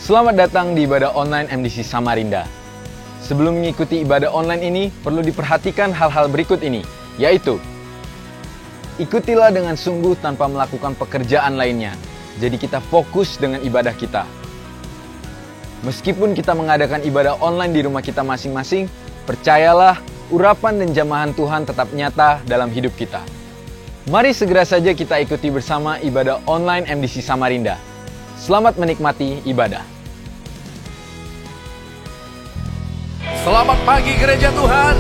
Selamat datang di ibadah online MDC Samarinda. Sebelum mengikuti ibadah online ini, perlu diperhatikan hal-hal berikut ini, yaitu ikutilah dengan sungguh tanpa melakukan pekerjaan lainnya. Jadi kita fokus dengan ibadah kita. Meskipun kita mengadakan ibadah online di rumah kita masing-masing, percayalah, urapan dan jamahan Tuhan tetap nyata dalam hidup kita. Mari segera saja kita ikuti bersama ibadah online MDC Samarinda. Selamat menikmati ibadah. Selamat pagi gereja Tuhan.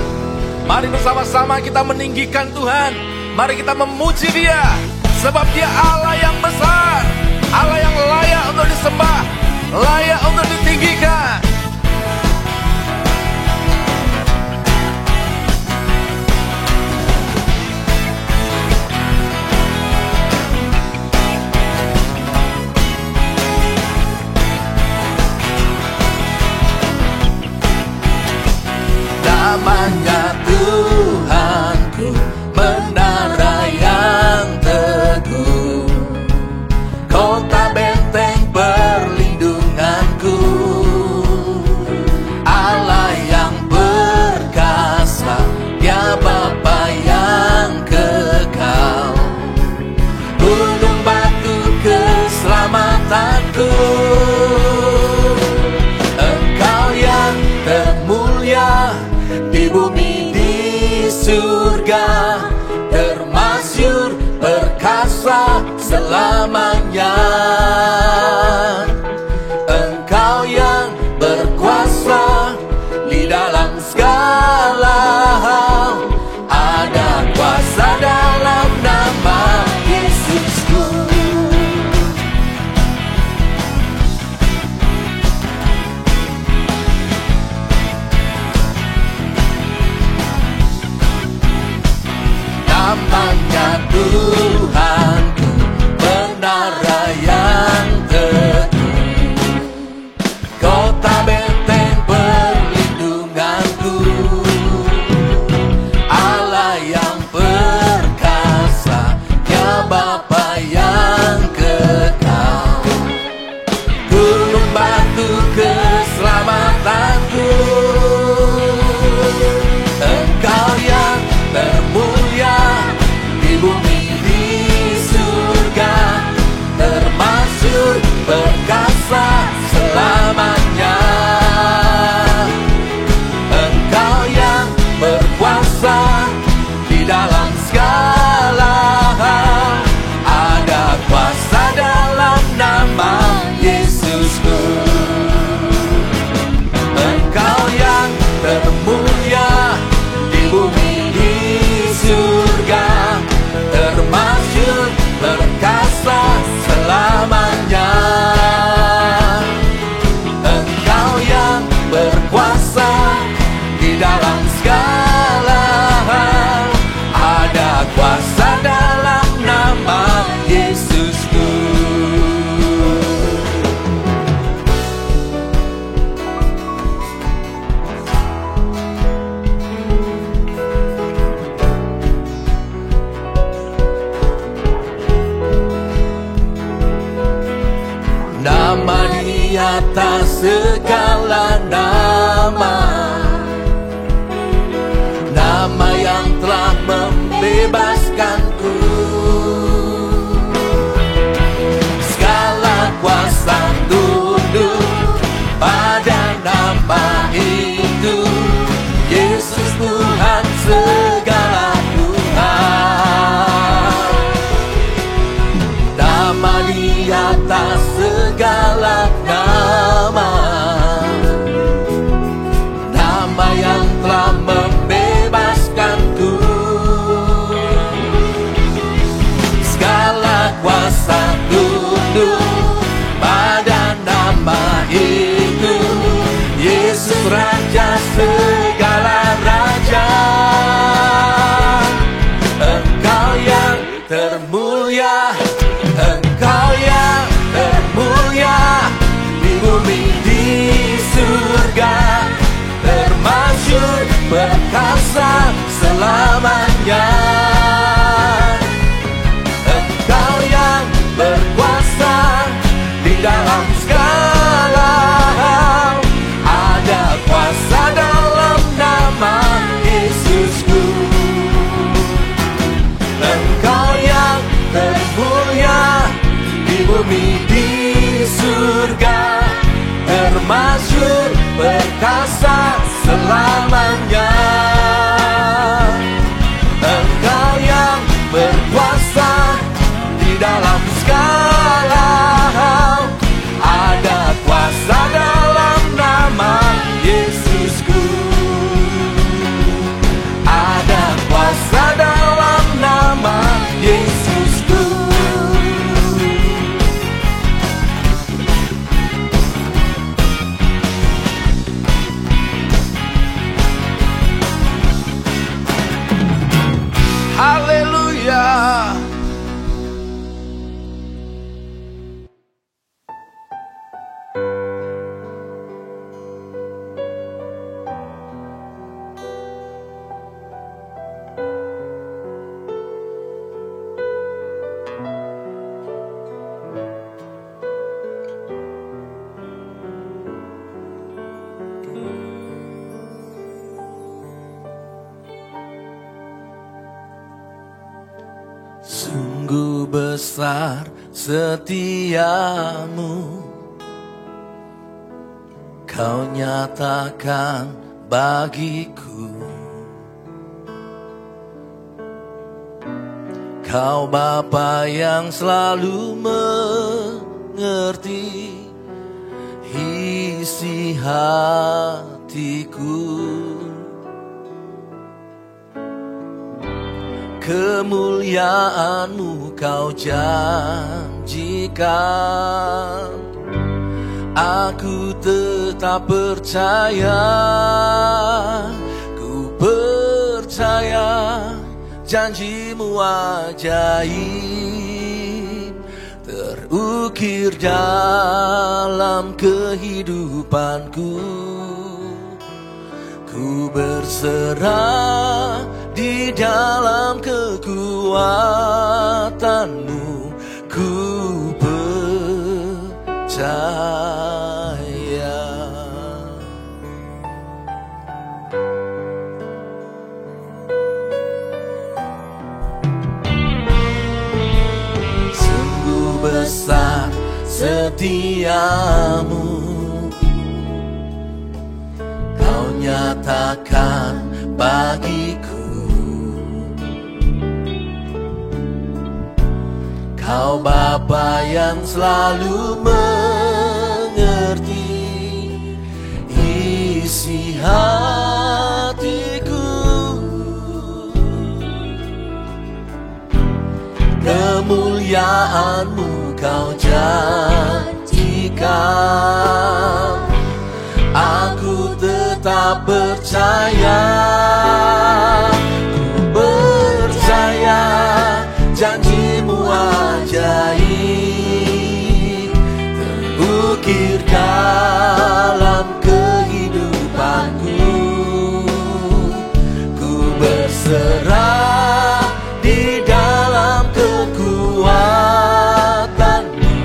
Mari bersama-sama kita meninggikan Tuhan. Mari kita memuji Dia, sebab Dia Allah yang besar, Allah yang layak untuk disembah, layak untuk ditinggikan. Namanya Tuhanku, menara yang teguh, kota benteng perlindunganku, Allah yang perkasa, Dia Bapa yang kekal, gunung batu keselamatanku. Engkau yang termulia di bumi, di surga, termasyur, perkasa selamanya. Engkau yang berkuasa di dalam segala hal, ada kuasa dalam nama Yesusku. Namanya Tuhanku, menara yang teguh, kota benteng perlindunganku, Allah yang perkasa, Dia Bapa yang kekal, gunung batu keselamatanku. Engkau yang termulia di bumi, di surga, termasyur, perkasa selamanya. Engkau yang berkuasa di dalam segala hal, ada kuasa dalam nama Yesusku. Engkau yang termulia di bumi, di surga, termasyur, perkasa selamanya. Engkau yang berkuasa di dalam segala hal, ada kuasa dalam nama Yesusku. Nama di atas segala nama, nama yang telah membebaskanku. Segala kuasa tunduk pada nama itu, Yesus Tuhan segala Tuhan. Nama di atas segala nama, nama yang telah membebaskanku. Segala kuasa tunduk pada nama itu, Yesus Raja segala raja. Engkau yang termulia, Engkau yang termulia di bumi, di surga, termasyur, perkasa selamanya. Engkau yang berkuasa di dalam segala perkasa selamanya. Engkau yang berkuasa di dalam segala hal. Ada kuasa dalam nama Yesusku. Ada kuasa dalam nama Yesusku. Haleluya. Sungguh besar setiamu, Kau nyatakan bagiku. Kau Bapa yang selalu mengerti isi hatiku. Kemuliaan-Mu Kau janjikan, aku tetap percaya. Ku percaya janji-Mu ajaib terukir dalam kehidupanku. Ku berserah di dalam kekuatan-Mu, ku percaya. Sungguh besar setiamu, Kau nyatakan bagiku. Kau Bapa yang selalu mengerti isi hatiku. Kemuliaan-Mu Kau janjikan, aku tetap percaya. Ku percaya janji-Mu ajaib terukir dalam kehidupanku. Ku berserah di dalam kekuatan-Mu,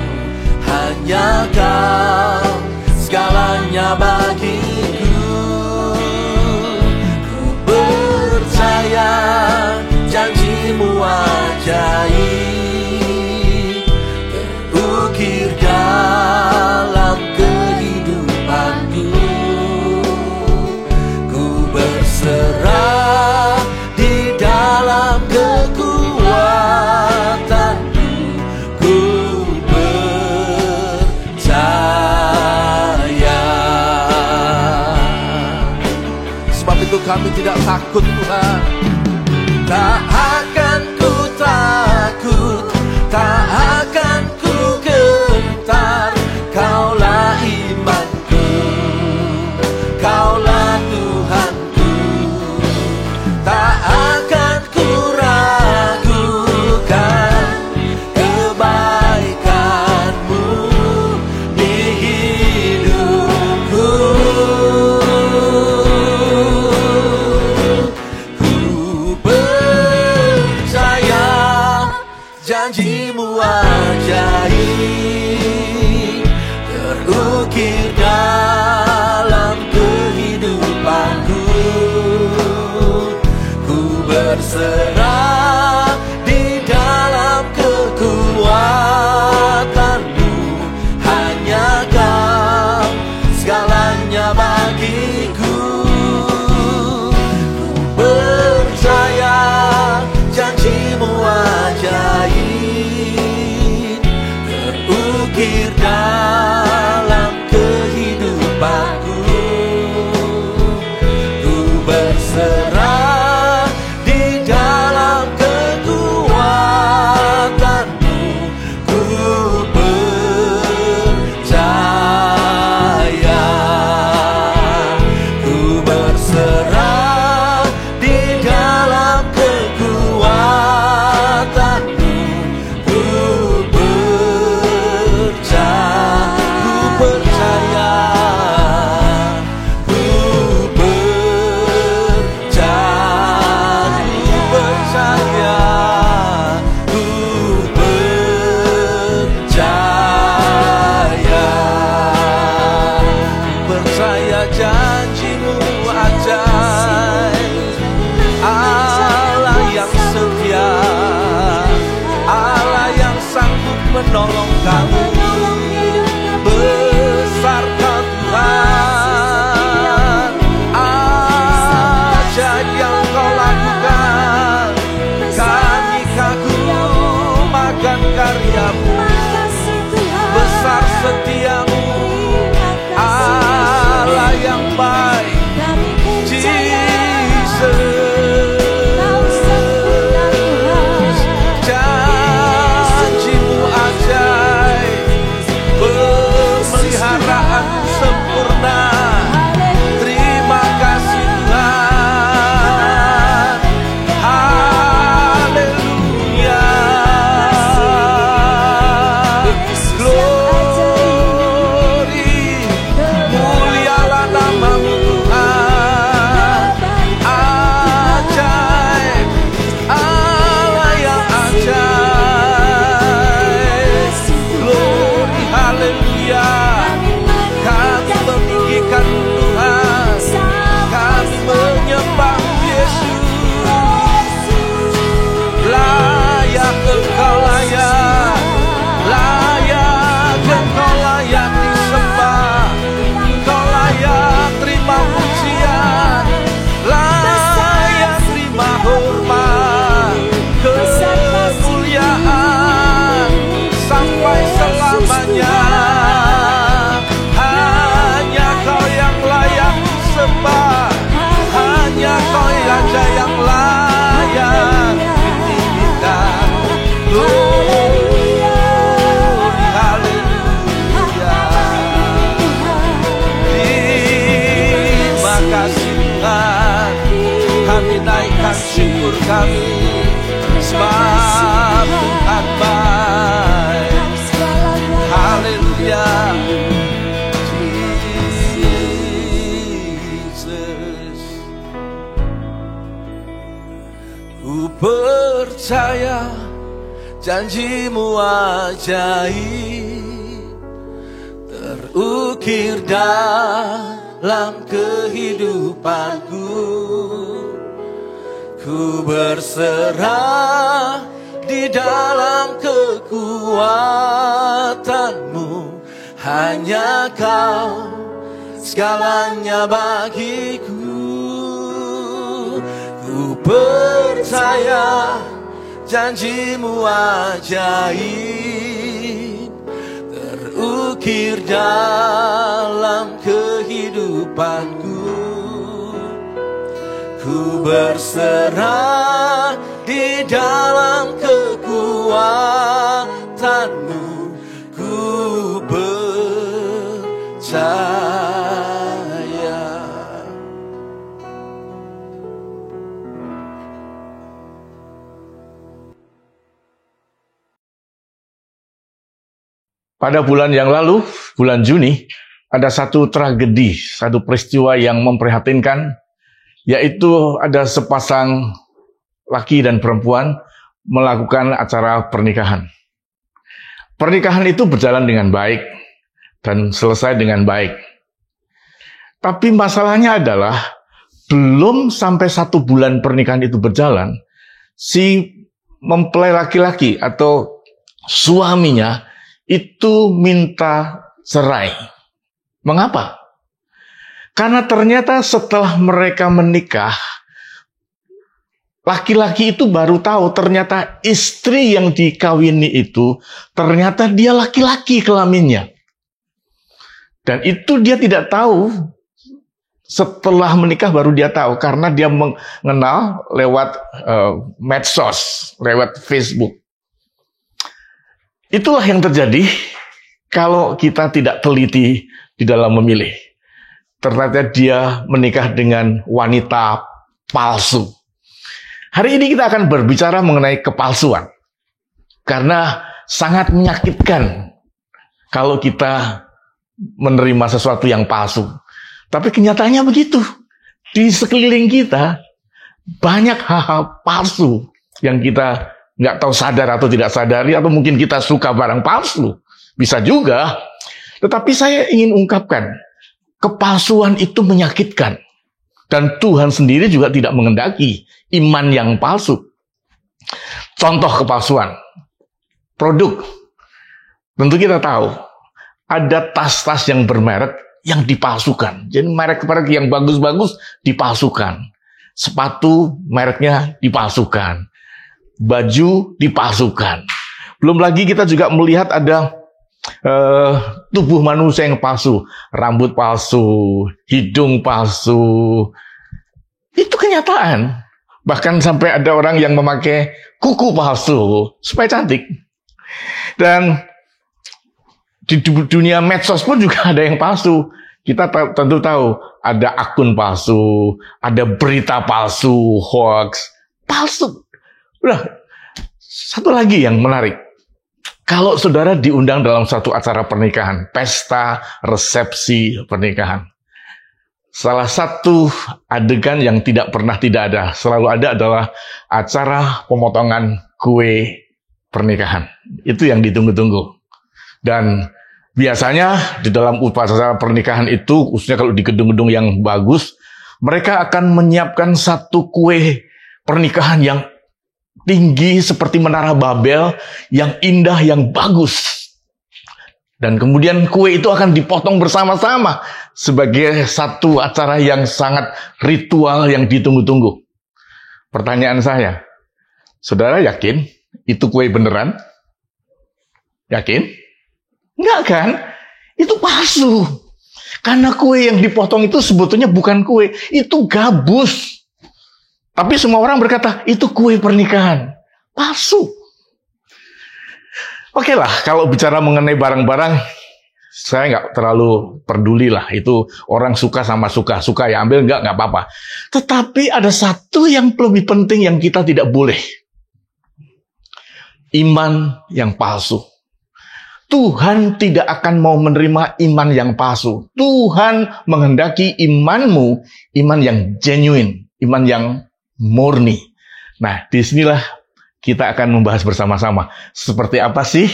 hanya Kau segalanya bagiku. Ku percaya janji-Mu ajaib terukir dalam kehidupanku. Ku berserah di dalam kekuatan-Mu, ku percaya. Sebab itu kami tidak takut, Tuhan. Tak akan ku takut, tak akan ku gentar. Kaulah imanku, Kaulah Tuhanku. Tak akan ku ragukan kebaikan-Mu di hidupku. Janji-Mu ajaib terukir dalam kehidupanku. Ku berserah di dalam kekuatan-Mu, hanya Kau segalanya bagi. percaya janjimu ajaib terukir dalam kehidupanku. Ku berserah di dalam kekuatanmu, hanya Kau segalanya bagiku. Ku percaya janjimu ajaib terukir dalam kehidupanku. Ku berserah di dalam kekuatanmu. Ku percaya. Pada bulan yang lalu, bulan Juni, ada satu tragedi, satu peristiwa yang memprihatinkan, yaitu ada sepasang laki dan perempuan melakukan acara pernikahan. Pernikahan itu berjalan dengan baik dan selesai dengan baik. Tapi masalahnya adalah, belum sampai 1 bulan pernikahan itu berjalan, si mempelai laki-laki atau suaminya itu minta cerai. Mengapa? Karena ternyata setelah mereka menikah, laki-laki itu baru tahu ternyata istri yang dikawini itu ternyata dia laki-laki kelaminnya. Dan itu dia tidak tahu, setelah menikah baru dia tahu, karena dia mengenal lewat medsos, lewat Facebook. Itulah yang terjadi kalau kita tidak teliti di dalam memilih. Ternyata dia menikah dengan wanita palsu. Hari ini kita akan berbicara mengenai kepalsuan. Karena sangat menyakitkan kalau kita menerima sesuatu yang palsu. Tapi kenyataannya begitu. Di sekeliling kita banyak hal-hal palsu yang kita nggak tahu sadar atau tidak sadari, atau mungkin kita suka barang palsu. Bisa juga. Tetapi saya ingin ungkapkan, kepalsuan itu menyakitkan. Dan Tuhan sendiri juga tidak mengendaki iman yang palsu. Contoh kepalsuan. Produk. Tentu kita tahu, ada tas-tas yang bermerek yang dipalsukan. Jadi merek-merek yang bagus-bagus dipalsukan. Sepatu mereknya dipalsukan. Baju dipalsukan. Belum lagi kita juga melihat ada tubuh manusia yang palsu, rambut palsu, hidung palsu. Itu kenyataan. Bahkan sampai ada orang yang memakai kuku palsu supaya cantik. Dan di dunia medsos pun juga ada yang palsu. Kita tentu tahu ada akun palsu, ada berita palsu, hoax, palsu. Udah, satu lagi yang menarik. Kalau saudara diundang dalam satu acara pernikahan, pesta resepsi pernikahan, salah satu adegan yang tidak pernah tidak ada, selalu ada adalah acara pemotongan kue pernikahan. Itu yang ditunggu-tunggu. Dan biasanya di dalam upacara pernikahan itu, khususnya kalau di gedung-gedung yang bagus, mereka akan menyiapkan satu kue pernikahan yang tinggi seperti Menara Babel, yang indah, yang bagus. Dan kemudian kue itu akan dipotong bersama-sama sebagai satu acara yang sangat ritual yang ditunggu-tunggu. Pertanyaan saya, saudara yakin itu kue beneran? Yakin? Enggak kan? Itu palsu. Karena kue yang dipotong itu sebetulnya bukan kue, itu gabus. Tapi semua orang berkata, itu kue pernikahan. Palsu. Oke lah, kalau bicara mengenai barang-barang, saya nggak terlalu peduli lah. Itu orang suka sama suka. Suka ya ambil, nggak apa-apa. Tetapi ada satu yang lebih penting yang kita tidak boleh. Iman yang palsu. Tuhan tidak akan mau menerima iman yang palsu. Tuhan menghendaki imanmu, iman yang genuine, iman yang murni. Nah, disinilah kita akan membahas bersama-sama seperti apa sih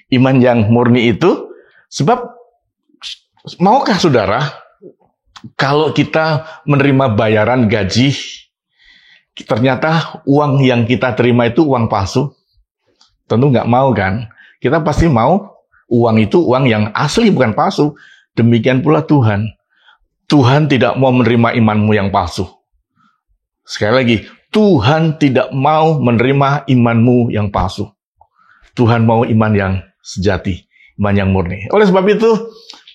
iman yang murni itu. Sebab maukah saudara kalau kita menerima bayaran gaji, ternyata uang yang kita terima itu uang palsu? Tentu nggak mau kan? Kita pasti mau uang itu uang yang asli, bukan palsu. Demikian pula Tuhan. Tuhan tidak mau menerima imanmu yang palsu. Sekali lagi, Tuhan tidak mau menerima imanmu yang palsu. Tuhan mau iman yang sejati, iman yang murni. Oleh sebab itu,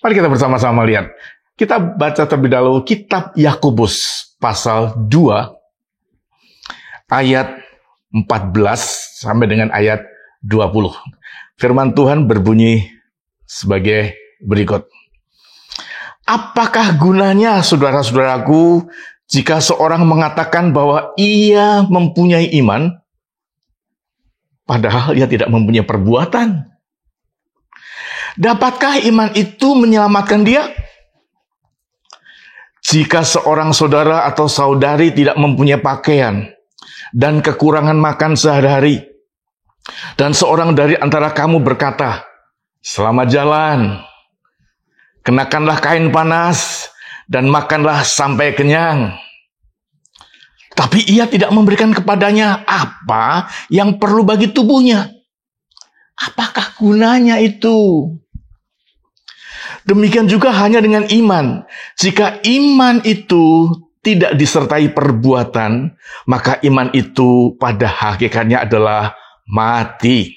mari kita bersama-sama lihat. Kita baca terlebih dahulu kitab Yakobus pasal 2 ayat 14 sampai dengan ayat 20. Firman Tuhan berbunyi sebagai berikut. Apakah gunanya, saudara-saudaraku, jika seorang mengatakan bahwa ia mempunyai iman, padahal ia tidak mempunyai perbuatan? Dapatkah iman itu menyelamatkan dia? Jika seorang saudara atau saudari tidak mempunyai pakaian dan kekurangan makan sehari-hari, dan seorang dari antara kamu berkata, "Selamat jalan, kenakanlah kain panas, dan makanlah sampai kenyang," tapi ia tidak memberikan kepadanya apa yang perlu bagi tubuhnya, apakah gunanya itu? Demikian juga hanya dengan iman. Jika iman itu tidak disertai perbuatan, maka iman itu pada hakikatnya adalah mati.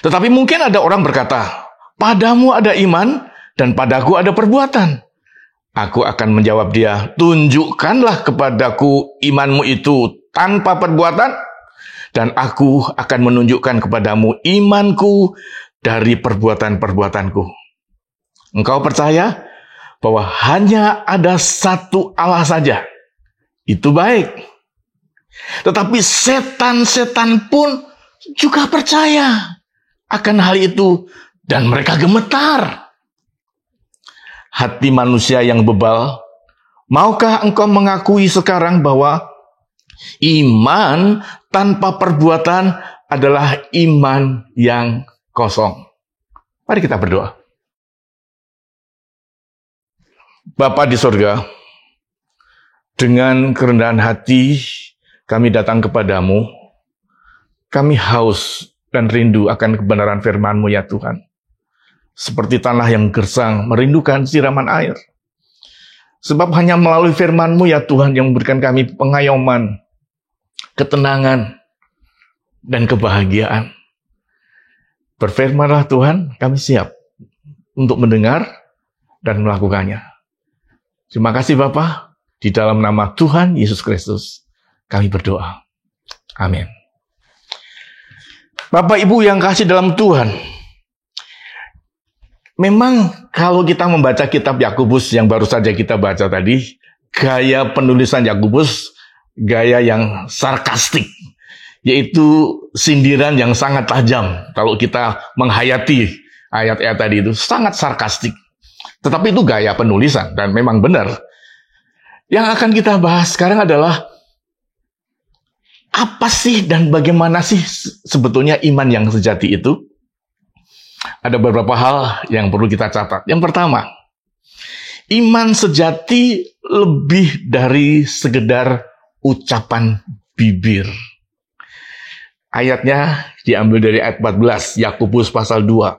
Tetapi mungkin ada orang berkata, padamu ada iman dan padaku ada perbuatan. Aku akan menjawab dia, tunjukkanlah kepadaku imanmu itu tanpa perbuatan, dan aku akan menunjukkan kepadamu imanku dari perbuatan-perbuatanku. Engkau percaya bahwa hanya ada satu Allah saja, itu baik. Tetapi setan-setan pun juga percaya akan hal itu, dan mereka gemetar. Hati manusia yang bebal, maukah engkau mengakui sekarang bahwa iman tanpa perbuatan adalah iman yang kosong? Mari kita berdoa. Bapa di sorga, dengan kerendahan hati kami datang kepadamu. Kami haus dan rindu akan kebenaran firman-Mu ya Tuhan. Seperti tanah yang gersang merindukan siraman air. Sebab hanya melalui firman-Mu ya Tuhan yang memberikan kami pengayoman, ketenangan, dan kebahagiaan. Berfirmanlah Tuhan, kami siap untuk mendengar dan melakukannya. Terima kasih Bapa, di dalam nama Tuhan Yesus Kristus kami berdoa. Amin. Bapak Ibu yang kasih dalam Tuhan, memang kalau kita membaca kitab Yakobus yang baru saja kita baca tadi, gaya penulisan Yakobus gaya yang sarkastik, yaitu sindiran yang sangat tajam. Kalau kita menghayati ayat-ayat tadi itu sangat sarkastik. Tetapi itu gaya penulisan, dan memang benar. Yang akan kita bahas sekarang adalah apa sih dan bagaimana sih sebetulnya iman yang sejati itu? Ada beberapa hal yang perlu kita catat. Yang pertama, iman sejati lebih dari sekedar ucapan bibir. Ayatnya diambil dari ayat 14, Yakobus pasal 2.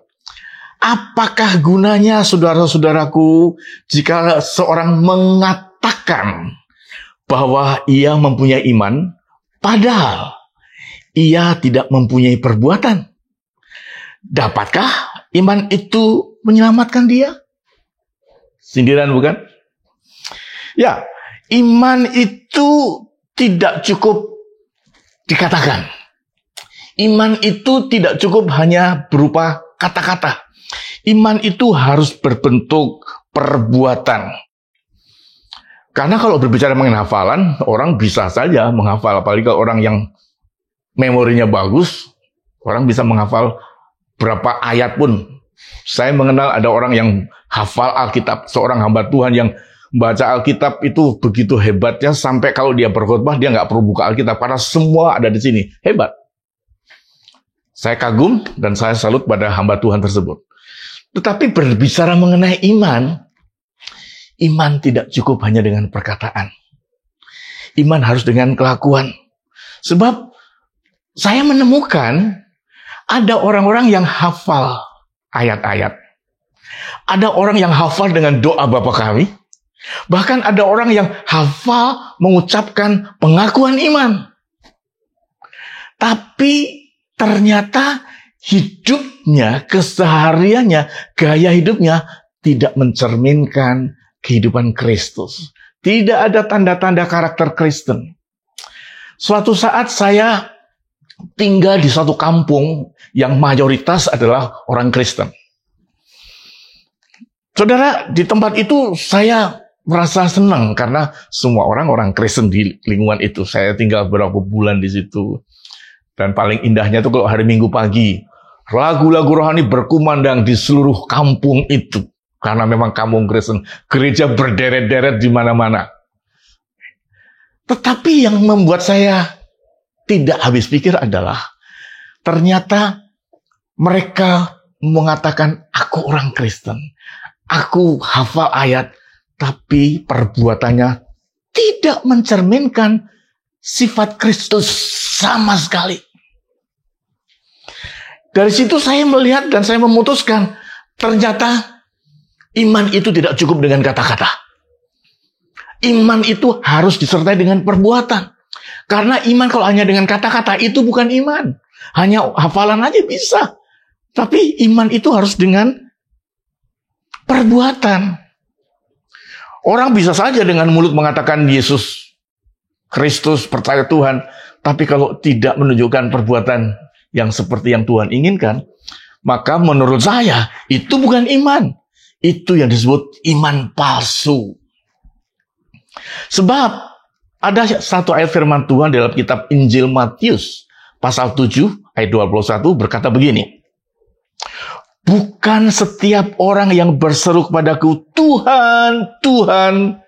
Apakah gunanya, saudara-saudaraku, jika seorang mengatakan bahwa ia mempunyai iman, padahal ia tidak mempunyai perbuatan? Dapatkah iman itu menyelamatkan dia? Sindiran bukan? Ya, iman itu tidak cukup dikatakan. Iman itu tidak cukup hanya berupa kata-kata. Iman itu harus berbentuk perbuatan. Karena kalau berbicara mengenai hafalan, orang bisa saja menghafal. Apalagi kalau orang yang memorinya bagus, orang bisa menghafal berapa ayat pun. Saya mengenal ada orang yang hafal Alkitab, seorang hamba Tuhan yang baca Alkitab itu begitu hebatnya, sampai kalau dia berkhotbah, dia nggak perlu buka Alkitab, karena semua ada di sini. Hebat. Saya kagum dan saya salut pada hamba Tuhan tersebut. Tetapi berbicara mengenai iman, iman tidak cukup hanya dengan perkataan. Iman harus dengan kelakuan. Sebab saya menemukan ada orang-orang yang hafal ayat-ayat. Ada orang yang hafal dengan doa Bapa kami. Bahkan ada orang yang hafal mengucapkan pengakuan iman. Tapi ternyata hidupnya, kesehariannya, gaya hidupnya tidak mencerminkan kehidupan Kristus. Tidak ada tanda-tanda karakter Kristen. Suatu saat saya tinggal di suatu kampung yang mayoritas adalah orang Kristen. Saudara, di tempat itu saya merasa senang karena semua orang Kristen di lingkungan itu. Saya tinggal beberapa bulan di situ. Dan paling indahnya itu kalau hari Minggu pagi, lagu-lagu rohani berkumandang di seluruh kampung itu. Karena memang kampung Kristen, gereja berderet-deret di mana-mana. Tetapi yang membuat saya tidak habis pikir adalah ternyata mereka mengatakan, aku orang Kristen, aku hafal ayat, tapi perbuatannya tidak mencerminkan sifat Kristus sama sekali. Dari situ saya melihat dan saya memutuskan, ternyata iman itu tidak cukup dengan kata-kata. Iman itu harus disertai dengan perbuatan. Karena iman kalau hanya dengan kata-kata itu bukan iman. Hanya hafalan aja bisa. Tapi iman itu harus dengan perbuatan. Orang bisa saja dengan mulut mengatakan Yesus Kristus, percaya Tuhan, tapi kalau tidak menunjukkan perbuatan yang seperti yang Tuhan inginkan, maka menurut saya itu bukan iman. Itu yang disebut iman palsu. Sebab ada satu ayat firman Tuhan dalam kitab Injil Matius pasal 7 ayat 21 berkata begini. Bukan setiap orang yang berseru kepadaku, Tuhan, Tuhan,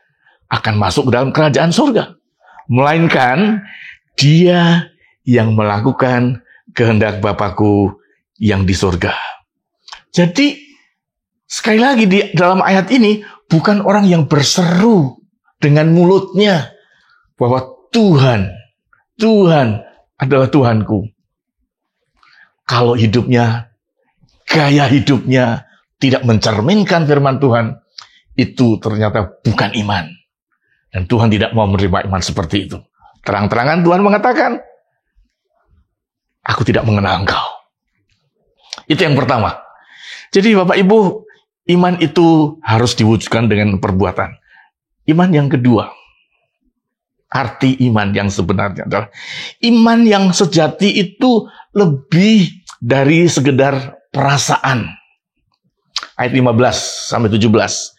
akan masuk ke dalam kerajaan surga. Melainkan dia yang melakukan kehendak Bapakku yang di surga. Jadi, sekali lagi di dalam ayat ini, bukan orang yang berseru dengan mulutnya bahwa Tuhan, Tuhan adalah Tuhanku. Kalau hidupnya, gaya hidupnya tidak mencerminkan firman Tuhan, itu ternyata bukan iman. Dan Tuhan tidak mau menerima iman seperti itu. Terang-terangan Tuhan mengatakan, aku tidak mengenal engkau. Itu yang pertama. Jadi Bapak Ibu, iman itu harus diwujudkan dengan perbuatan. Iman yang kedua, arti iman yang sebenarnya adalah iman yang sejati itu lebih dari sekedar perasaan. Ayat 15 sampai 17.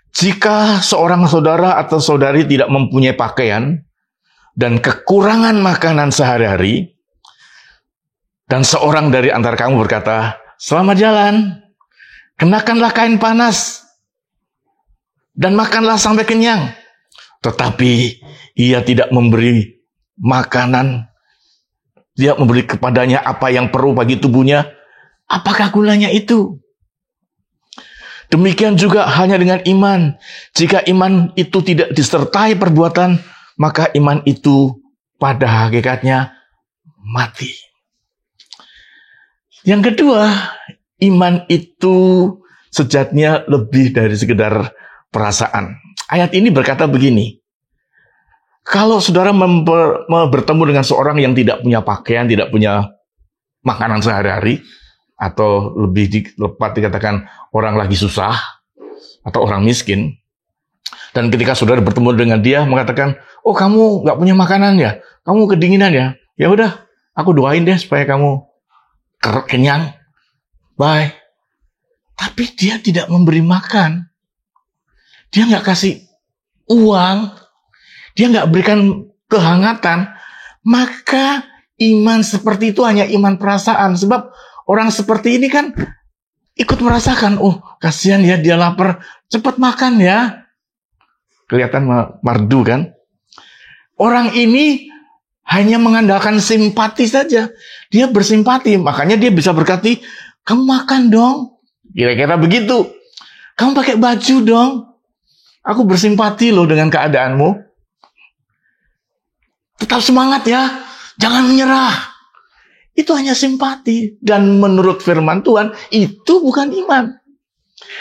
Jika seorang saudara atau saudari tidak mempunyai pakaian dan kekurangan makanan sehari-hari, dan seorang dari antara kamu berkata, selamat jalan, kenakanlah kain panas, dan makanlah sampai kenyang. Tetapi ia tidak memberi makanan, tidak memberi kepadanya apa yang perlu bagi tubuhnya, apakah gunanya itu? Demikian juga hanya dengan iman. Jika iman itu tidak disertai perbuatan, maka iman itu pada hakikatnya mati. Yang kedua, iman itu sejatinya lebih dari sekedar perasaan. Ayat ini berkata begini, kalau saudara bertemu dengan seorang yang tidak punya pakaian, tidak punya makanan sehari-hari, atau lebih tepat dikatakan orang lagi susah, atau orang miskin, dan ketika saudara bertemu dengan dia mengatakan, oh kamu nggak punya makanan ya, kamu kedinginan ya, ya udah, aku doain deh supaya kamu kenyang, bye. Tapi dia tidak memberi makan, dia nggak kasih uang, dia nggak berikan kehangatan, maka iman seperti itu hanya iman perasaan. Sebab orang seperti ini kan ikut merasakan, oh kasihan ya dia lapar, cepat makan ya. Kelihatan merdu kan? Orang ini hanya mengandalkan simpati saja. Dia bersimpati, makanya dia bisa berkati, kamu makan dong. Kira-kira begitu. Kamu pakai baju dong. Aku bersimpati loh dengan keadaanmu. Tetap semangat ya. Jangan menyerah. Itu hanya simpati. Dan menurut firman Tuhan, itu bukan iman.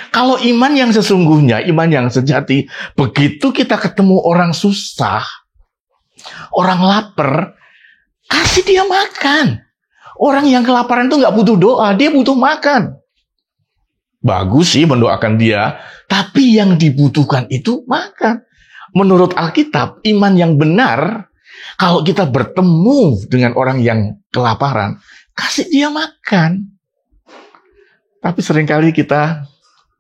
Kalau iman yang sesungguhnya, iman yang sejati, begitu kita ketemu orang susah, orang lapar, kasih dia makan. Orang yang kelaparan itu nggak butuh doa, dia butuh makan. Bagus sih mendoakan dia, tapi yang dibutuhkan itu makan. Menurut Alkitab, iman yang benar, kalau kita bertemu dengan orang yang kelaparan, kasih dia makan. Tapi seringkali kita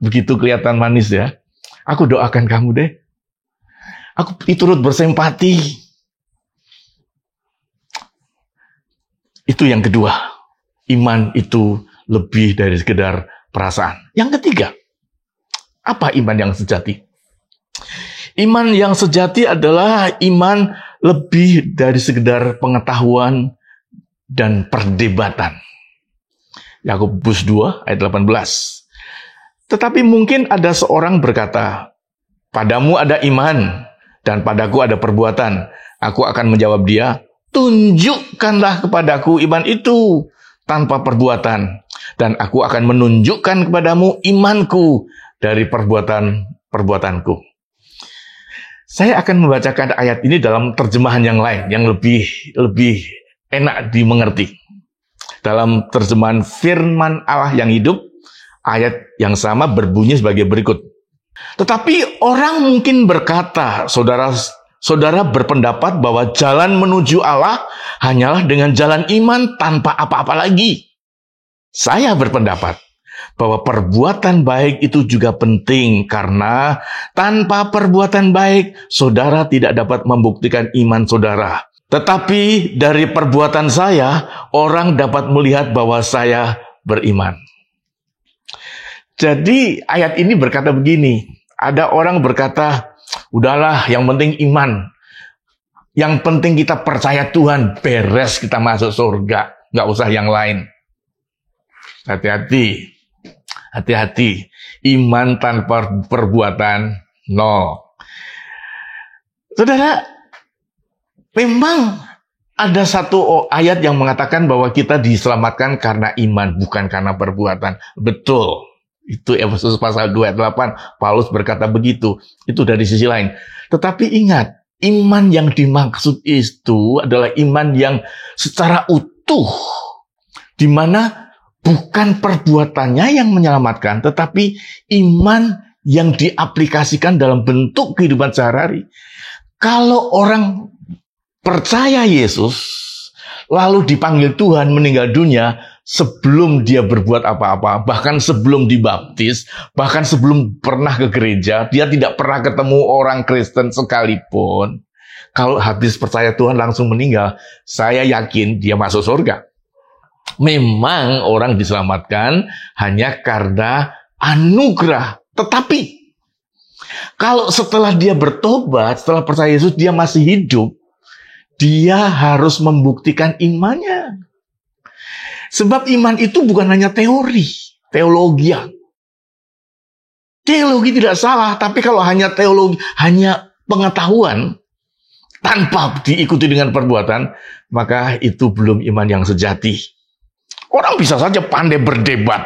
begitu kelihatan manis ya. Aku doakan kamu deh. Aku turut bersimpati. Itu yang kedua. Iman itu lebih dari sekedar perasaan. Yang ketiga, apa iman yang sejati? Iman yang sejati adalah iman lebih dari sekedar pengetahuan dan perdebatan. Yakobus 2 ayat 18. Tetapi mungkin ada seorang berkata, padamu ada iman dan padaku ada perbuatan. Aku akan menjawab dia, tunjukkanlah kepadaku iman itu tanpa perbuatan, dan aku akan menunjukkan kepadamu imanku dari perbuatanku. Saya akan membacakan ayat ini dalam terjemahan yang lain, yang lebih enak dimengerti. Dalam terjemahan Firman Allah yang hidup, ayat yang sama berbunyi sebagai berikut. Tetapi orang mungkin berkata, saudara berpendapat bahwa jalan menuju Allah hanyalah dengan jalan iman tanpa apa-apa lagi. Saya berpendapat bahwa perbuatan baik itu juga penting karena tanpa perbuatan baik, saudara tidak dapat membuktikan iman saudara. Tetapi dari perbuatan saya, orang dapat melihat bahwa saya beriman. Jadi ayat ini berkata begini, ada orang berkata, udahlah yang penting iman. Yang penting kita percaya Tuhan, beres kita masuk surga. Nggak usah yang lain. Hati-hati. Hati-hati. Iman tanpa perbuatan, nol. Saudara, memang ada satu ayat yang mengatakan bahwa kita diselamatkan karena iman, bukan karena perbuatan. Betul. Itu Efesus pasal 2 ayat 8, Paulus berkata begitu. Itu dari sisi lain. Tetapi ingat, iman yang dimaksud itu adalah iman yang secara utuh, di mana bukan perbuatannya yang menyelamatkan, tetapi iman yang diaplikasikan dalam bentuk kehidupan sehari-hari. Kalau orang percaya Yesus, lalu dipanggil Tuhan meninggal dunia, sebelum dia berbuat apa-apa, bahkan sebelum dibaptis, bahkan sebelum pernah ke gereja, dia tidak pernah ketemu orang Kristen sekalipun. Kalau habis percaya Tuhan langsung meninggal, saya yakin dia masuk surga. Memang orang diselamatkan hanya karena anugerah. Tetapi, kalau setelah dia bertobat, setelah percaya Yesus, dia masih hidup, dia harus membuktikan imannya. Sebab iman itu bukan hanya teori, teologi. Teologi tidak salah, tapi kalau hanya teologi, hanya pengetahuan, tanpa diikuti dengan perbuatan, maka itu belum iman yang sejati. Orang bisa saja pandai berdebat,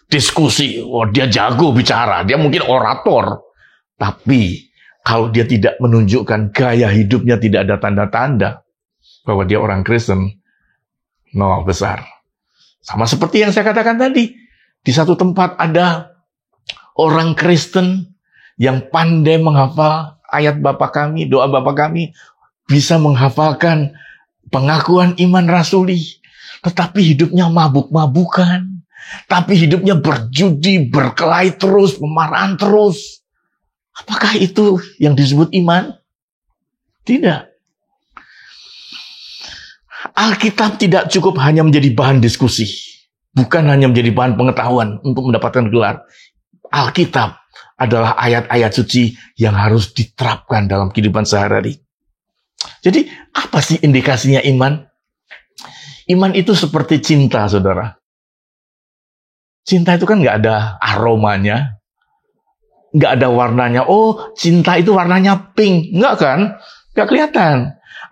diskusi, dia jago bicara, dia mungkin orator. Tapi kalau dia tidak menunjukkan gaya hidupnya, tidak ada tanda-tanda bahwa dia orang Kristen, nol besar. Sama seperti yang saya katakan tadi. Di satu tempat ada orang Kristen yang pandai menghafal ayat Bapa kami, doa Bapa kami, bisa menghafalkan pengakuan iman rasuli, tetapi hidupnya mabuk-mabukan, tapi hidupnya berjudi, berkelahi terus, pemarahan terus. Apakah itu yang disebut iman? Tidak. Alkitab tidak cukup hanya menjadi bahan diskusi, bukan hanya menjadi bahan pengetahuan untuk mendapatkan gelar. Alkitab adalah ayat-ayat suci yang harus diterapkan dalam kehidupan sehari-hari. Jadi apa sih indikasinya iman? Iman itu seperti cinta, saudara. Cinta itu kan nggak ada aromanya, nggak ada warnanya. Oh, cinta itu warnanya pink. Nggak kan? Nggak kelihatan.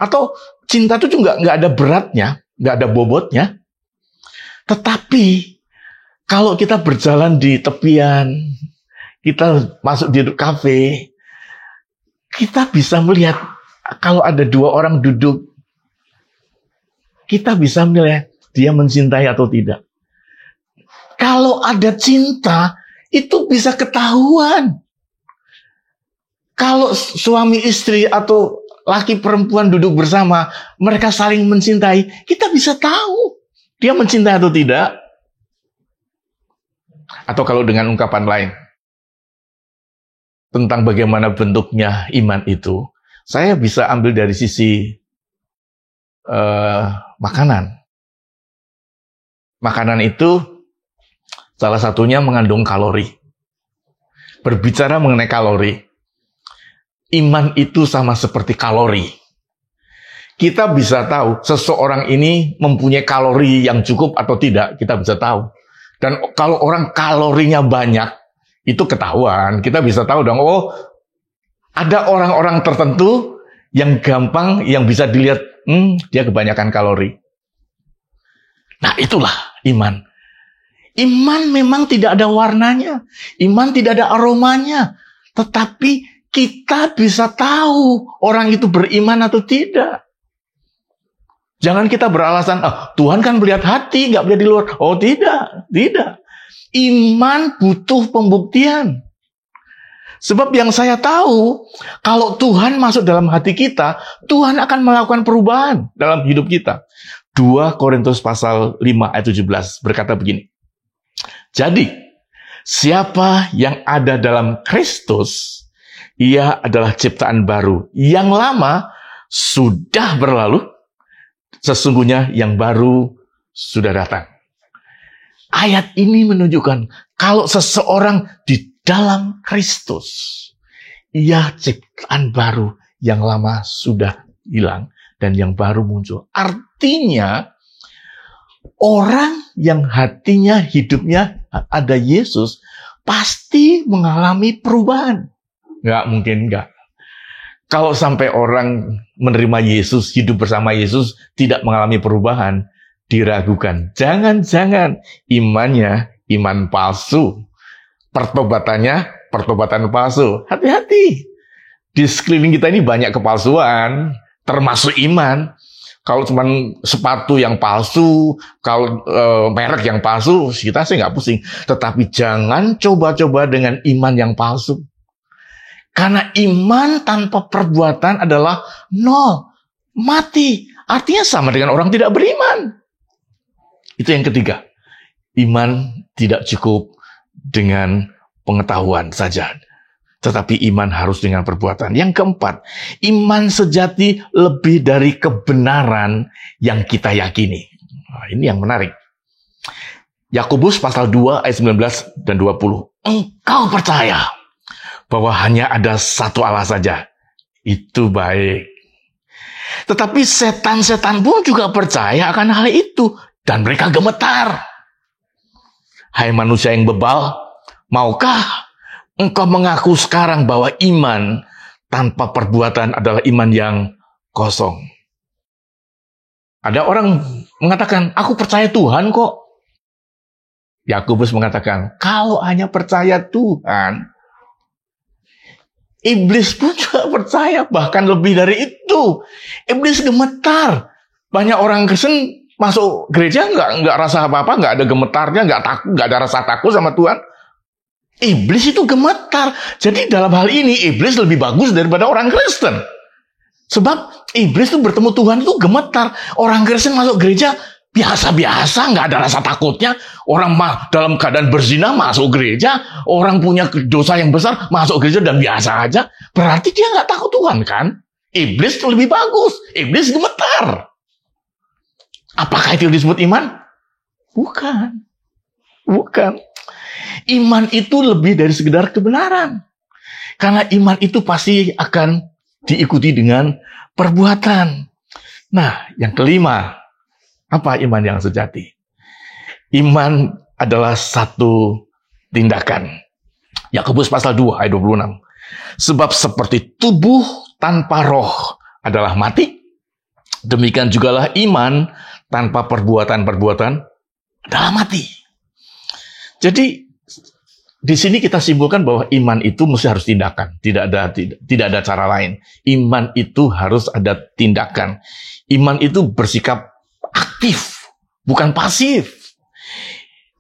Atau cinta itu juga nggak ada beratnya, nggak ada bobotnya. Tetapi kalau kita berjalan di tepian, kita masuk di kafe, kita bisa melihat kalau ada dua orang duduk, kita bisa melihat dia mencintai atau tidak. Kalau ada cinta, itu bisa ketahuan. Kalau suami istri atau laki perempuan duduk bersama, mereka saling mencintai, kita bisa tahu dia mencintai atau tidak. Atau kalau dengan ungkapan lain, tentang bagaimana bentuknya iman itu, saya bisa ambil dari sisi makanan. Makanan itu salah satunya mengandung kalori. Berbicara mengenai kalori, iman itu sama seperti kalori. Kita bisa tahu seseorang ini mempunyai kalori yang cukup atau tidak, kita bisa tahu. Dan kalau orang kalorinya banyak, itu ketahuan. Kita bisa tahu dong, oh ada orang-orang tertentu yang gampang, yang bisa dilihat, dia kebanyakan kalori. Nah itulah iman. Iman memang tidak ada warnanya. Iman tidak ada aromanya. Tetapi kita bisa tahu orang itu beriman atau tidak. Jangan kita beralasan, Tuhan kan melihat hati, nggak melihat di luar. Oh tidak, tidak. Iman butuh pembuktian. Sebab yang saya tahu, kalau Tuhan masuk dalam hati kita, Tuhan akan melakukan perubahan dalam hidup kita. 2 Korintus pasal 5 ayat 17 berkata begini. Jadi, siapa yang ada dalam Kristus, ia adalah ciptaan baru. Yang lama sudah berlalu, sesungguhnya yang baru sudah datang. Ayat ini menunjukkan kalau seseorang di dalam Kristus, ia ciptaan baru, yang lama sudah hilang dan yang baru muncul. Artinya, orang yang hatinya, hidupnya ada Yesus, pasti mengalami perubahan. Nggak mungkin nggak. Kalau sampai orang menerima Yesus, hidup bersama Yesus, tidak mengalami perubahan, diragukan. Jangan-jangan imannya iman palsu. Pertobatannya pertobatan palsu. Hati-hati. Di sekeliling kita ini banyak kepalsuan, termasuk iman. Kalau cuma sepatu yang palsu, kalau merek yang palsu, kita sih nggak pusing. Tetapi jangan coba-coba dengan iman yang palsu. Karena iman tanpa perbuatan adalah nol, mati. Artinya sama dengan orang tidak beriman. Itu yang ketiga. Iman tidak cukup dengan pengetahuan saja. Tetapi iman harus dengan perbuatan. Yang keempat, iman sejati lebih dari kebenaran yang kita yakini. Nah, ini yang menarik. Yakobus pasal 2 ayat 19 dan 20. Engkau percaya bahwa hanya ada satu Allah saja. Itu baik. Tetapi setan-setan pun juga percaya akan hal itu. Dan mereka gemetar. Hai manusia yang bebal, maukah engkau mengaku sekarang bahwa iman tanpa perbuatan adalah iman yang kosong? Ada orang mengatakan, aku percaya Tuhan kok. Yakobus mengatakan, kalau hanya percaya Tuhan, iblis pun juga percaya, bahkan lebih dari itu. Iblis gemetar. Banyak orang Kristen masuk gereja nggak rasa apa-apa, nggak ada gemetarnya, nggak ada rasa takut sama Tuhan. Iblis itu gemetar. Jadi dalam hal ini iblis lebih bagus daripada orang Kristen. Sebab iblis itu bertemu Tuhan itu gemetar. Orang Kristen masuk gereja biasa-biasa, nggak ada rasa takutnya. Orang dalam keadaan berzina masuk gereja, orang punya dosa yang besar masuk gereja dan biasa aja. Berarti dia nggak takut Tuhan kan? Iblis itu lebih bagus. Iblis gemetar. Apakah itu disebut iman? Bukan. Bukan. Iman itu lebih dari sekedar kebenaran. Karena iman itu pasti akan diikuti dengan perbuatan. Nah, yang kelima, apa iman yang sejati? Iman adalah satu tindakan. Yakobus pasal 2 ayat 26. Sebab seperti tubuh tanpa roh adalah mati, demikian jugalah iman tanpa perbuatan-perbuatan adalah mati. Jadi di sini kita simpulkan bahwa iman itu mesti harus tindakan, tidak ada cara lain. Iman itu harus ada tindakan. Iman itu bersikap aktif, bukan pasif.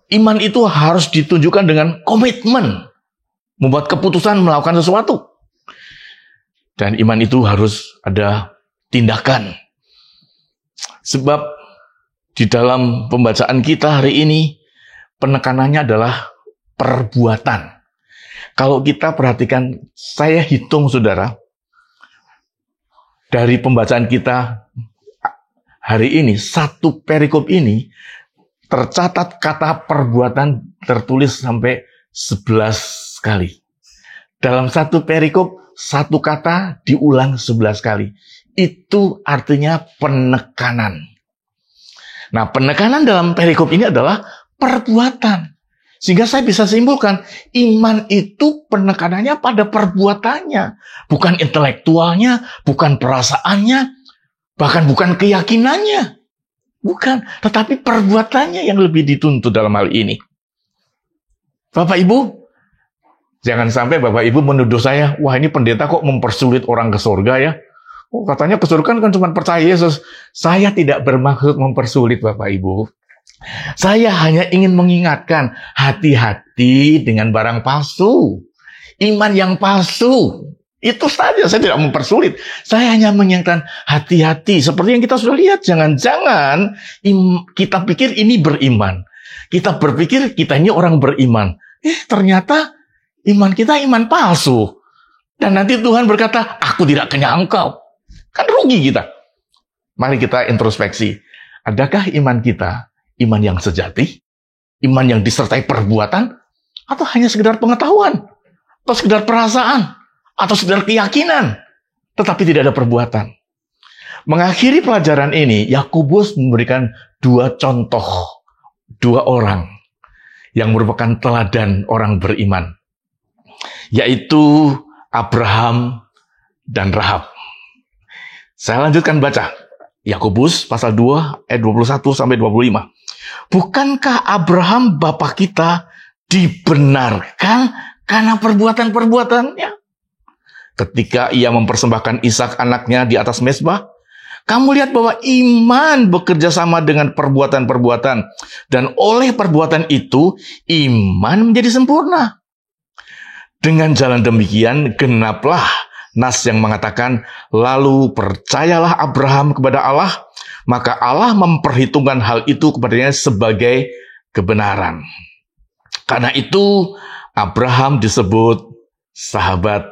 Iman itu harus ditunjukkan dengan komitmen, membuat keputusan melakukan sesuatu. Dan iman itu harus ada tindakan. Sebab di dalam pembacaan kita hari ini, penekanannya adalah perbuatan. Kalau kita perhatikan, saya hitung saudara, dari pembacaan kita hari ini, satu perikop ini, tercatat kata perbuatan tertulis sampai 11 kali. Dalam satu perikop, satu kata diulang 11 kali. Itu artinya penekanan. Nah, penekanan dalam perikop ini adalah perbuatan. Sehingga saya bisa simpulkan, iman itu penekanannya pada perbuatannya. Bukan intelektualnya, bukan perasaannya, bahkan bukan keyakinannya. Bukan, tetapi perbuatannya yang lebih dituntut dalam hal ini. Bapak Ibu, jangan sampai Bapak Ibu menuduh saya, wah ini pendeta kok mempersulit orang ke surga ya. Oh, katanya ke surga kan cuma percaya Yesus. Saya tidak bermaksud mempersulit Bapak Ibu. Saya hanya ingin mengingatkan, hati-hati dengan barang palsu. Iman yang palsu. Itu saja, saya tidak mempersulit. Saya hanya mengingatkan, hati-hati. Seperti yang kita sudah lihat, jangan-jangan kita pikir ini beriman. Kita berpikir kita ini orang beriman. Ternyata iman kita iman palsu. Dan nanti Tuhan berkata, aku tidak kenyang engkau. Kan rugi kita. Mari kita introspeksi. Adakah iman kita iman yang sejati? Iman yang disertai perbuatan? Atau hanya sekedar pengetahuan? Atau sekedar perasaan? Atau sekedar keyakinan? Tetapi tidak ada perbuatan. Mengakhiri pelajaran ini, Yakobus memberikan dua contoh. Dua orang yang merupakan teladan orang beriman. Yaitu Abraham dan Rahab. Saya lanjutkan baca. Yakobus pasal 2 ayat 21 sampai 25. Bukankah Abraham bapa kita dibenarkan karena perbuatan-perbuatannya? Ketika ia mempersembahkan Ishak anaknya di atas mezbah, kamu lihat bahwa iman bekerja sama dengan perbuatan-perbuatan. Dan oleh perbuatan itu, iman menjadi sempurna. Dengan jalan demikian, genaplah nas yang mengatakan, lalu percayalah Abraham kepada Allah, maka Allah memperhitungkan hal itu kepadanya sebagai kebenaran. Karena itu, Abraham disebut sahabat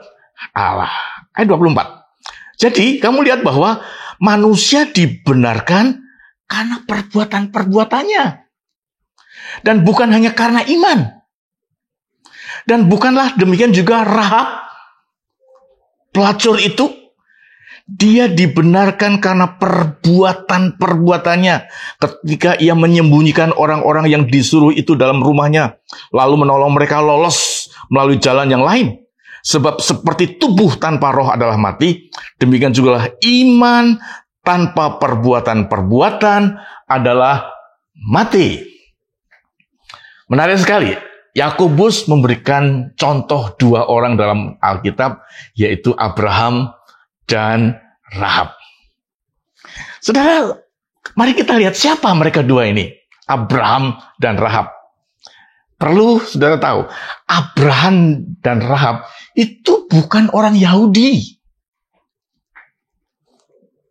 Allah. Ayat 24. Jadi, kamu lihat bahwa manusia dibenarkan karena perbuatan-perbuatannya. Dan bukan hanya karena iman. Dan bukanlah demikian juga Rahab, pelacur itu, dia dibenarkan karena perbuatan-perbuatannya. Ketika ia menyembunyikan orang-orang yang disuruh itu dalam rumahnya, lalu menolong mereka lolos melalui jalan yang lain. Sebab seperti tubuh tanpa roh adalah mati, demikian juga iman tanpa perbuatan-perbuatan adalah mati. Menarik sekali. Yakobus memberikan contoh dua orang dalam Alkitab, yaitu Abraham dan Rahab. Saudara, mari kita lihat siapa mereka dua ini, Abraham dan Rahab. Perlu saudara tahu, Abraham dan Rahab itu bukan orang Yahudi.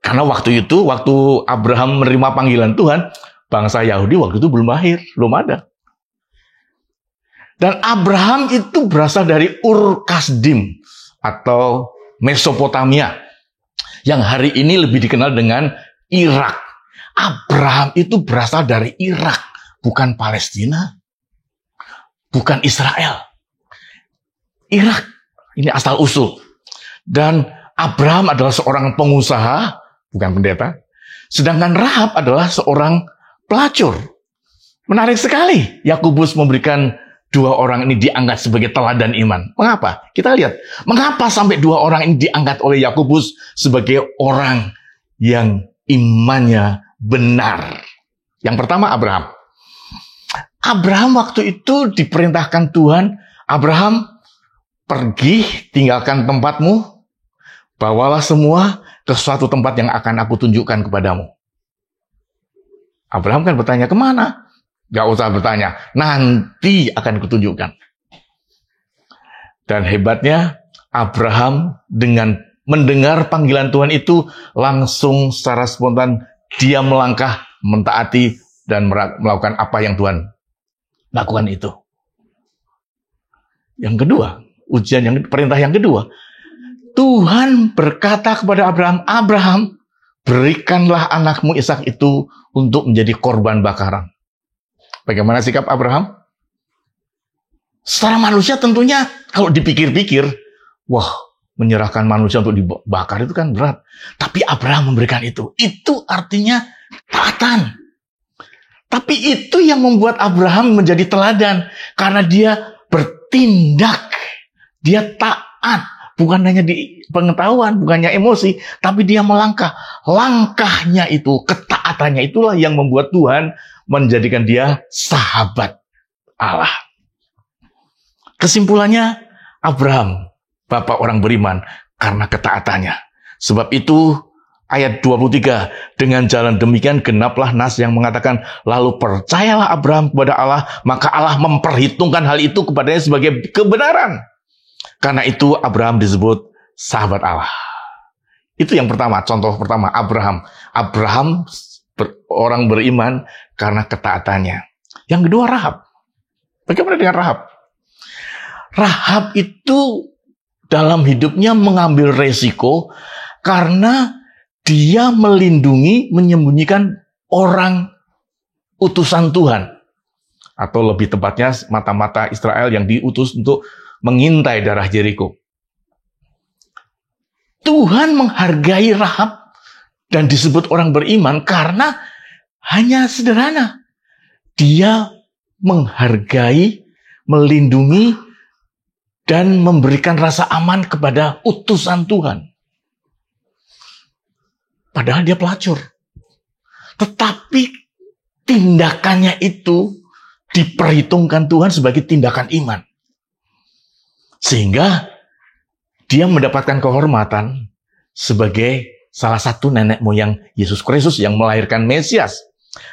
Karena waktu itu, waktu Abraham menerima panggilan Tuhan, bangsa Yahudi waktu itu belum lahir, belum ada. Dan Abraham itu berasal dari Ur Kasdim atau Mesopotamia, yang hari ini lebih dikenal dengan Irak. Abraham itu berasal dari Irak, bukan Palestina, bukan Israel. Irak, ini asal usul. Dan Abraham adalah seorang pengusaha, bukan pendeta. Sedangkan Rahab adalah seorang pelacur. Menarik sekali, Yakobus memberikan dua orang ini diangkat sebagai teladan iman. Mengapa? Kita lihat, mengapa sampai dua orang ini diangkat oleh Yakobus sebagai orang yang imannya benar. Yang pertama, Abraham. Abraham waktu itu diperintahkan Tuhan, Abraham, pergi, tinggalkan tempatmu, bawalah semua ke suatu tempat yang akan aku tunjukkan kepadamu. Abraham kan bertanya, kemana? Gak usah bertanya, nanti akan kutunjukkan. Dan hebatnya, Abraham dengan mendengar panggilan Tuhan itu, langsung secara spontan, dia melangkah, mentaati, dan melakukan apa yang Tuhan lakukan itu. Yang kedua, perintah yang kedua, Tuhan berkata kepada Abraham, Abraham, berikanlah anakmu Ishak itu untuk menjadi korban bakaran. Bagaimana sikap Abraham? Secara manusia tentunya kalau dipikir-pikir, wah, menyerahkan manusia untuk dibakar itu kan berat. Tapi Abraham memberikan itu. Itu artinya taatan. Tapi itu yang membuat Abraham menjadi teladan. Karena dia bertindak. Dia taat. Bukan hanya di pengetahuan, bukannya emosi. Tapi dia melangkah. Langkahnya itu, ketaatannya itulah yang membuat Tuhan menjadikan dia sahabat Allah. Kesimpulannya, Abraham, bapak orang beriman, karena ketaatannya. Sebab itu, ayat 23, dengan jalan demikian genaplah nas yang mengatakan, lalu percayalah Abraham kepada Allah, maka Allah memperhitungkan hal itu kepadanya sebagai kebenaran. Karena itu Abraham disebut sahabat Allah. Itu yang pertama, contoh pertama, Abraham. Abraham orang beriman karena ketaatannya. Yang kedua, Rahab. Bagaimana dengan Rahab? Rahab itu dalam hidupnya mengambil resiko karena dia melindungi, menyembunyikan orang utusan Tuhan. Atau lebih tepatnya mata-mata Israel yang diutus untuk mengintai darah Yeriko. Tuhan menghargai Rahab dan disebut orang beriman karena hanya sederhana. Dia menghargai, melindungi, dan memberikan rasa aman kepada utusan Tuhan. Padahal dia pelacur. Tetapi tindakannya itu diperhitungkan Tuhan sebagai tindakan iman. Sehingga dia mendapatkan kehormatan sebagai salah satu nenek moyang Yesus Kristus yang melahirkan Mesias.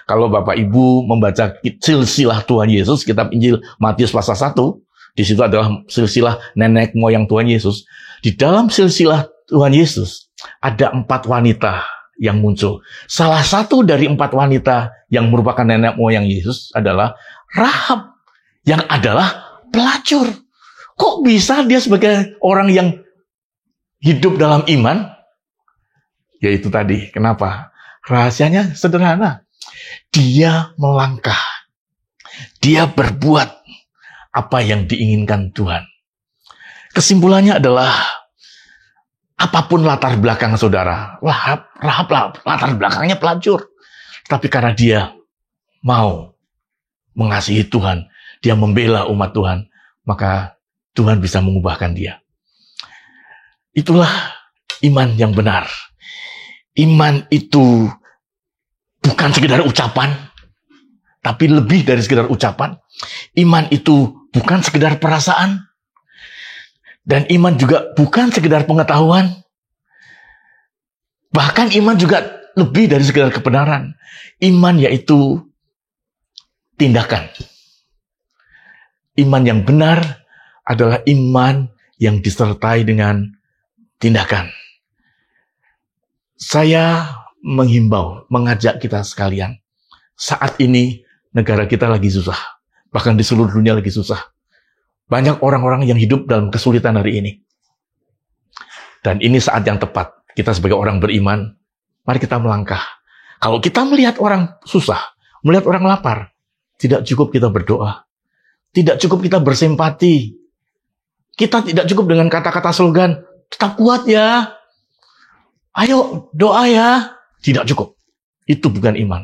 Kalau Bapak Ibu membaca silsilah Tuhan Yesus, kitab Injil Matius pasal 1, di situ adalah silsilah nenek moyang Tuhan Yesus. Di dalam silsilah Tuhan Yesus ada 4 wanita yang muncul. Salah satu dari 4 wanita yang merupakan nenek moyang Yesus adalah Rahab, yang adalah pelacur. Kok bisa dia sebagai orang yang hidup dalam iman? Yaitu tadi, kenapa? Rahasianya sederhana. Dia melangkah. Dia berbuat apa yang diinginkan Tuhan. Kesimpulannya adalah, apapun latar belakang saudara, Rahab latar belakangnya pelacur. Tapi karena dia mau mengasihi Tuhan, dia membela umat Tuhan, maka Tuhan bisa mengubahkan dia. Itulah iman yang benar. Iman itu bukan sekedar ucapan, tapi lebih dari sekedar ucapan. Iman itu bukan sekedar perasaan, dan iman juga bukan sekedar pengetahuan. Bahkan iman juga lebih dari sekedar kebenaran. Iman yaitu tindakan. Iman yang benar adalah iman yang disertai dengan tindakan. Saya menghimbau, mengajak kita sekalian. Saat ini negara kita lagi susah. Bahkan di seluruh dunia lagi susah. Banyak orang-orang yang hidup dalam kesulitan hari ini. Dan ini saat yang tepat. Kita sebagai orang beriman, mari kita melangkah. Kalau kita melihat orang susah, melihat orang lapar, tidak cukup kita berdoa. Tidak cukup kita bersimpati. Kita tidak cukup dengan kata-kata slogan, tetap kuat ya. Ayo doa ya. Tidak cukup. Itu bukan iman.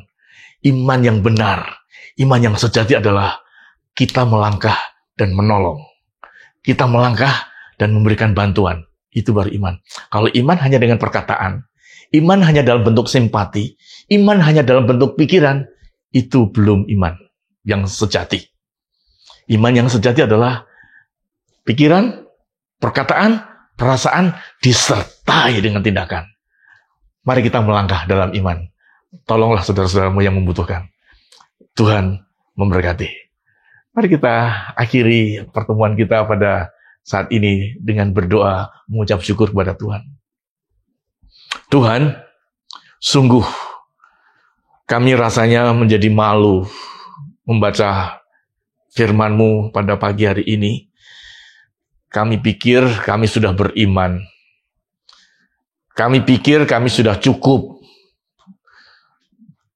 Iman yang benar, iman yang sejati adalah kita melangkah dan menolong. Kita melangkah dan memberikan bantuan. Itu baru iman. Kalau iman hanya dengan perkataan, iman hanya dalam bentuk simpati, iman hanya dalam bentuk pikiran, itu belum iman yang sejati. Iman yang sejati adalah pikiran, perkataan, perasaan disertai dengan tindakan. Mari kita melangkah dalam iman. Tolonglah saudara-saudaramu yang membutuhkan. Tuhan memberkati. Mari kita akhiri pertemuan kita pada saat ini dengan berdoa mengucap syukur kepada Tuhan. Tuhan, sungguh kami rasanya menjadi malu membaca firman-Mu pada pagi hari ini. Kami pikir kami sudah beriman. Kami pikir kami sudah cukup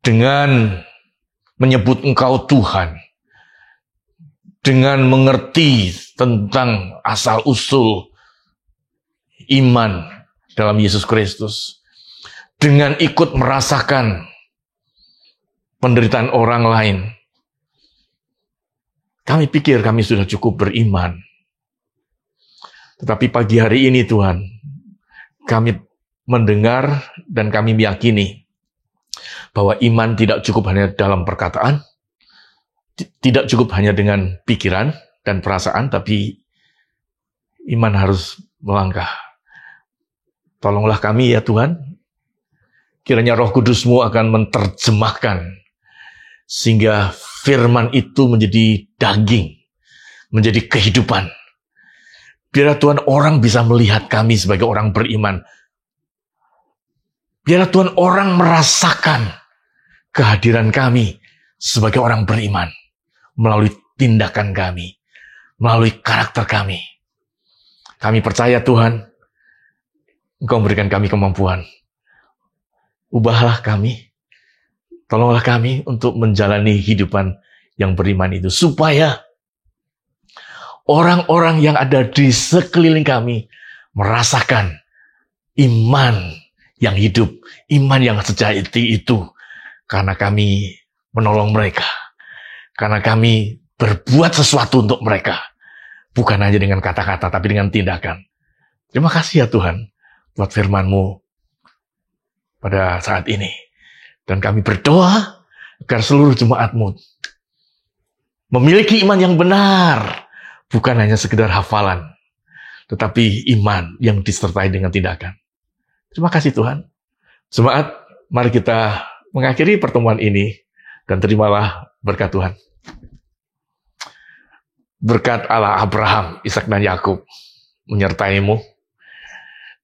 dengan menyebut Engkau Tuhan, dengan mengerti tentang asal-usul iman dalam Yesus Kristus, dengan ikut merasakan penderitaan orang lain. Kami pikir kami sudah cukup beriman. Tetapi pagi hari ini Tuhan, kami mendengar dan kami meyakini bahwa iman tidak cukup hanya dalam perkataan, tidak cukup hanya dengan pikiran dan perasaan, tapi iman harus melangkah. Tolonglah kami ya Tuhan, kiranya Roh Kudus-Mu akan menerjemahkan sehingga firman itu menjadi daging, menjadi kehidupan. Biar Tuhan orang bisa melihat kami sebagai orang beriman. Biar Tuhan orang merasakan kehadiran kami sebagai orang beriman melalui tindakan kami, melalui karakter kami. Kami percaya Tuhan, Engkau memberikan kami kemampuan. Ubahlah kami, tolonglah kami untuk menjalani kehidupan yang beriman itu, supaya orang-orang yang ada di sekeliling kami merasakan iman yang hidup, iman yang sejati itu, karena kami menolong mereka, karena kami berbuat sesuatu untuk mereka, bukan hanya dengan kata-kata, tapi dengan tindakan. Terima kasih ya Tuhan, buat firman-Mu pada saat ini. Dan kami berdoa agar seluruh jemaat-Mu memiliki iman yang benar, bukan hanya sekedar hafalan, tetapi iman yang disertai dengan tindakan. Terima kasih Tuhan. Jemaat, mari kita mengakhiri pertemuan ini dan terimalah berkat Tuhan. Berkat Allah Abraham, Ishak dan Yakub menyertai-Mu,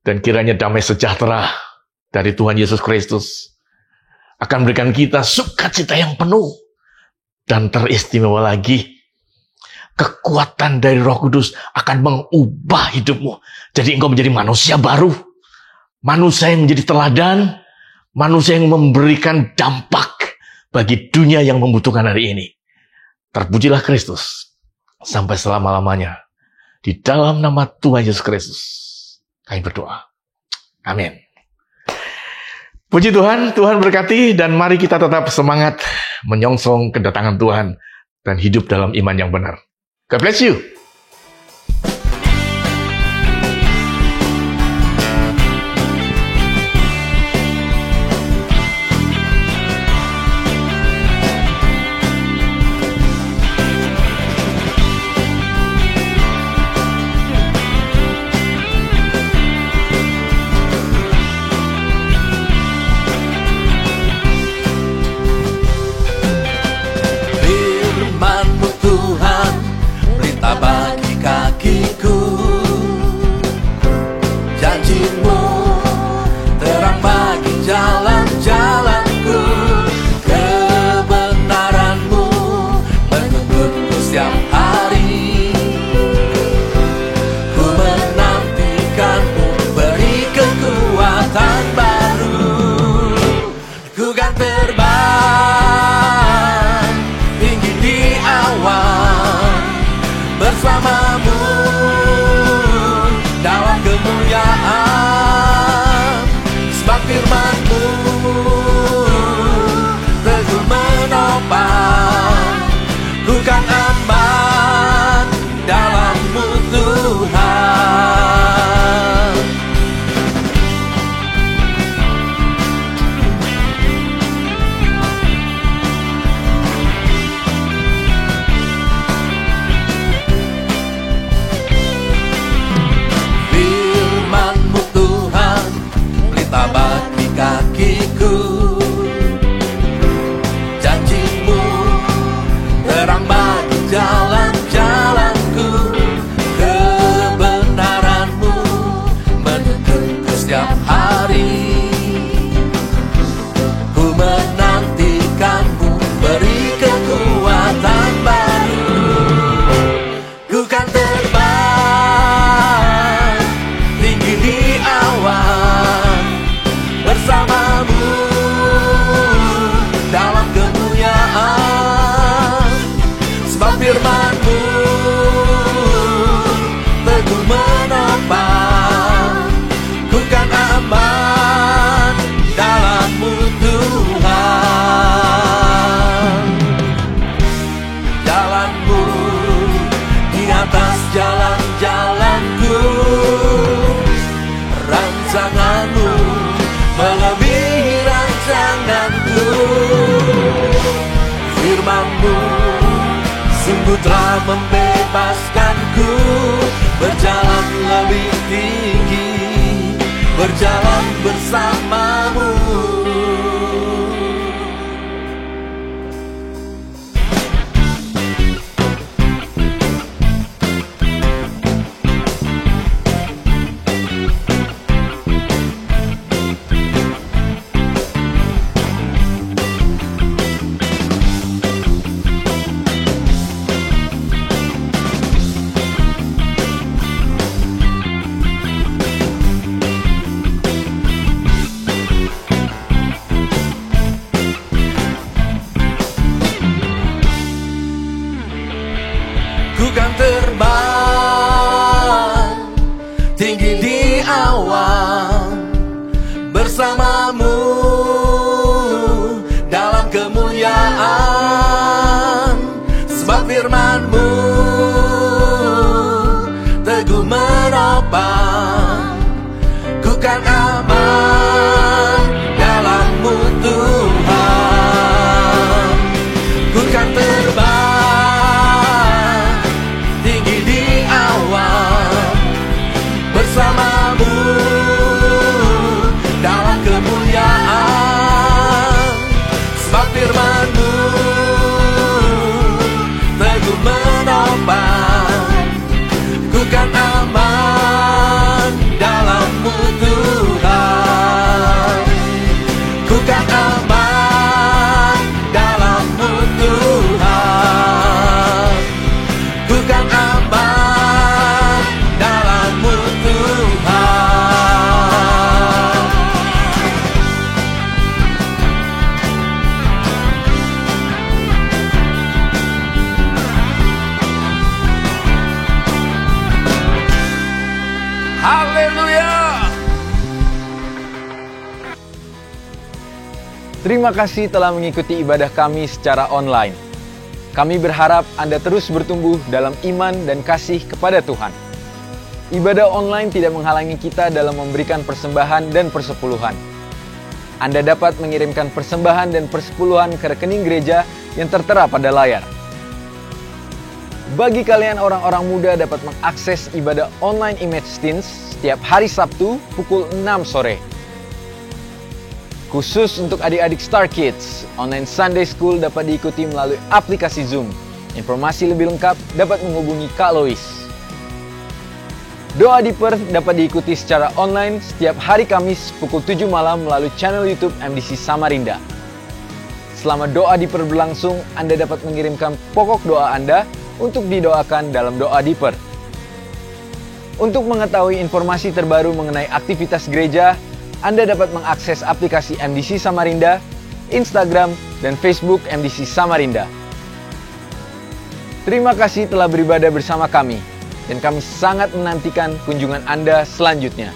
dan kiranya damai sejahtera dari Tuhan Yesus Kristus akan memberikan kita sukacita yang penuh dan teristimewa lagi. Kekuatan dari Roh Kudus akan mengubah hidupmu. Jadi engkau menjadi manusia baru. Manusia yang menjadi teladan, manusia yang memberikan dampak bagi dunia yang membutuhkan hari ini. Terpujilah Kristus sampai selama-lamanya. Di dalam nama Tuhan Yesus Kristus, kami berdoa. Amin. Puji Tuhan, Tuhan berkati, dan mari kita tetap semangat menyongsong kedatangan Tuhan dan hidup dalam iman yang benar. God bless you. Firman-Mu Tuhan, berita baik tinggi, berjalan bersamamu. Ku kan terbang tinggi di awan bersamamu dalam kemuliaan, sebab firman-Mu teguh menopang. Ku kan aman dalam-Mu Tuhan. Ku kan terbang bersamamu dalam kemuliaan, sebab firman-Mu teguh menopang. Ku kan aman dalam-Mu Tuhan. Ku kan aman dalam-Mu Tuhan. Ku kan aman dalam-Mu Tuhan. Haleluya. Terima kasih telah mengikuti ibadah kami secara online. Kami berharap Anda terus bertumbuh dalam iman dan kasih kepada Tuhan. Ibadah online tidak menghalangi kita dalam memberikan persembahan dan persepuluhan. Anda dapat mengirimkan persembahan dan persepuluhan ke rekening gereja yang tertera pada layar. Bagi kalian orang-orang muda dapat mengakses ibadah online Image Teens setiap hari Sabtu pukul 6 sore. Khusus untuk adik-adik Star Kids, online Sunday School dapat diikuti melalui aplikasi Zoom. Informasi lebih lengkap dapat menghubungi Kak Lois. Doa Deeper dapat diikuti secara online setiap hari Kamis pukul 7 malam melalui channel YouTube MDC Samarinda. Selama Doa Deeper berlangsung, Anda dapat mengirimkan pokok doa Anda untuk didoakan dalam Doa Deeper. Untuk mengetahui informasi terbaru mengenai aktivitas gereja, Anda dapat mengakses aplikasi MDC Samarinda, Instagram, dan Facebook MDC Samarinda. Terima kasih telah beribadah bersama kami, dan kami sangat menantikan kunjungan Anda selanjutnya.